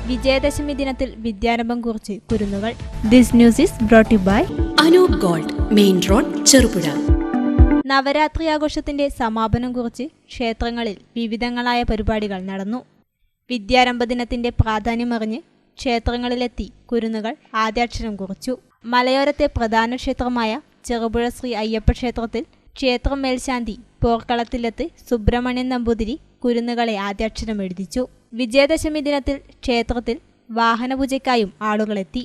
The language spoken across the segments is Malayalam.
വിജയദശമി ദിനത്തിൽ വിദ്യാരംഭം കുറിച്ച് കുരുന്നുകൾ. This news is brought you by Anoop Gold, main road, Cherupuzha. Navaratri ആഘോഷത്തിന്റെ സമാപനം കുറിച്ച് ക്ഷേത്രങ്ങളിൽ വിവിധങ്ങളായ പരിപാടികൾ നടന്നു. വിദ്യാരംഭ ദിനത്തിന്റെ പ്രാധാന്യമറിഞ്ഞ് ക്ഷേത്രങ്ങളിലെത്തി കുരുന്നുകൾ ആദ്യാക്ഷരം കുറിച്ചു. മലയോരത്തെ പ്രധാന ക്ഷേത്രമായ ചെറുപുഴ ശ്രീ അയ്യപ്പ ക്ഷേത്രത്തിൽ ക്ഷേത്രം മേൽശാന്തി പോർക്കളത്തിലെത്തി സുബ്രഹ്മണ്യൻ നമ്പൂതിരി കുരുന്നുകളെ ആദ്യാക്ഷരം എഴുതിച്ചു. വിജയദശമി ദിനത്തിൽ ക്ഷേത്രത്തിൽ വാഹനപൂജയ്ക്കായും ആളുകളെത്തി.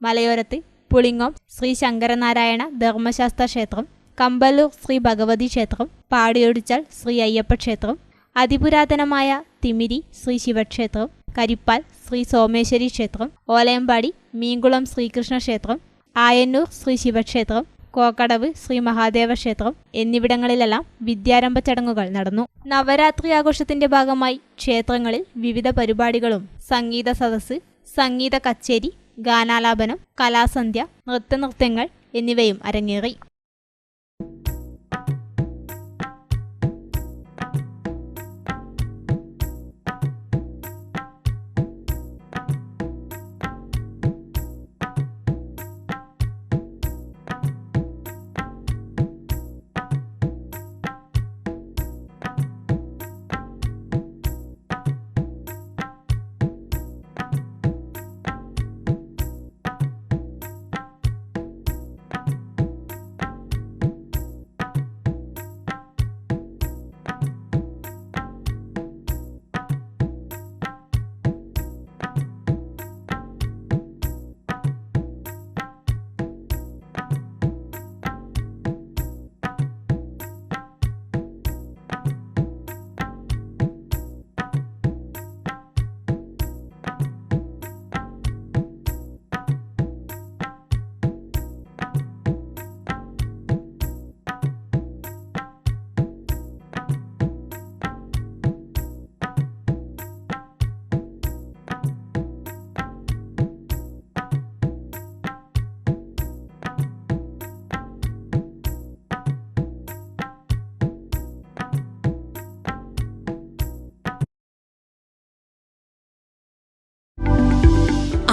മലയോരത്ത് പുളിങ്ങോം ശ്രീ ശങ്കരനാരായണ ധർമ്മശാസ്ത്ര ക്ഷേത്രം, കമ്പല്ലൂർ ശ്രീ ഭഗവതി ക്ഷേത്രം, പാടിയൊടിച്ചാൽ ശ്രീ അയ്യപ്പ ക്ഷേത്രം, അതിപുരാതനമായ തിമിരി ശ്രീ ശിവക്ഷേത്രം, കരിപ്പാൽ ശ്രീ സോമേശ്വരി ക്ഷേത്രം, ഓലയമ്പാടി മീൻകുളം ശ്രീകൃഷ്ണ ക്ഷേത്രം, ആയന്നൂർ ശ്രീ ശിവക്ഷേത്രം, കോക്കടവ് ശ്രീ മഹാദേവ ക്ഷേത്രം എന്നിവിടങ്ങളിലെല്ലാം വിദ്യാരംഭ ചടങ്ങുകൾ നടന്നു. നവരാത്രി ആഘോഷത്തിന്റെ ഭാഗമായി ക്ഷേത്രങ്ങളിൽ വിവിധ പരിപാടികളും സംഗീത സദസ്സ്, സംഗീത കച്ചേരി, ഗാനാലാപനം, കലാസന്ധ്യ, നൃത്തനൃത്യങ്ങൾ എന്നിവയും അരങ്ങേറി.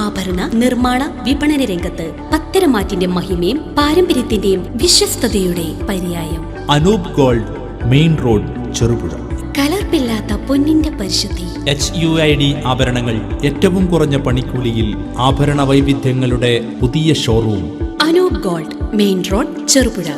ആഭരണ നിർമ്മാണ വിപണന രംഗത്ത് പത്തരമാറ്റിന്റെ മഹിമയും പാരമ്പര്യത്തിന്റെയും വിശ്വസ്തയുടെ പര്യായം. Anoop Gold, main road, Cherupuzha. കലർപ്പില്ലാത്ത പൊന്നിന്റെ പരിശുദ്ധി. HUID ആഭരണങ്ങൾ ഏറ്റവും കുറഞ്ഞ പണിക്കൂലിയിൽ. ആഭരണ വൈവിധ്യങ്ങളുടെ പുതിയ showroom. Anoop Gold, main road, Cherupuzha.